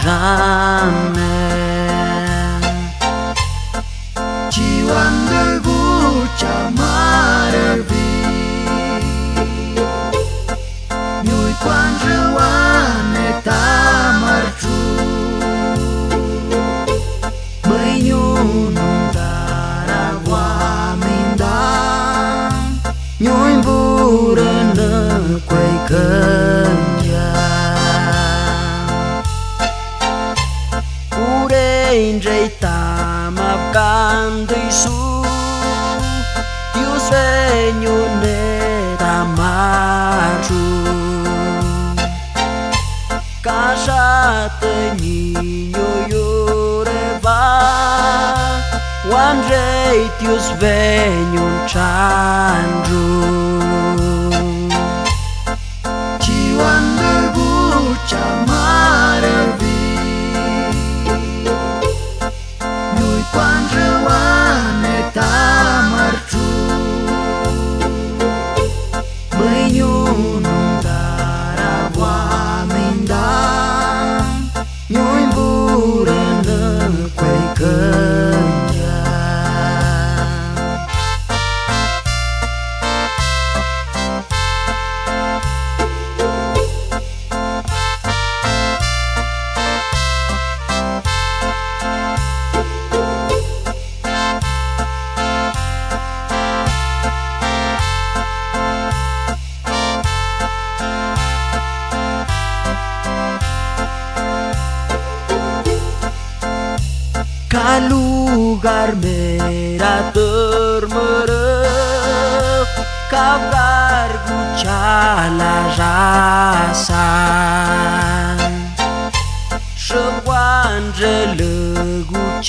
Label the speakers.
Speaker 1: rane
Speaker 2: Chiwan de gucha marvi Nyui quan rewane tamarchu
Speaker 1: Băi nhun daragua mindang Nyui burana quay canja Urein rei tamap candui su Dios venyu ne tamachu Casa te niño lloreva Wan rei Dios venyu chanju
Speaker 2: Chiwan de gucha marvi Nyui quan rewane tamarchu
Speaker 1: Băi nhun daragua mindang Nyui burana quay canja Ka lugar mera termerep Kabar gucala rasa Sebuan jelegu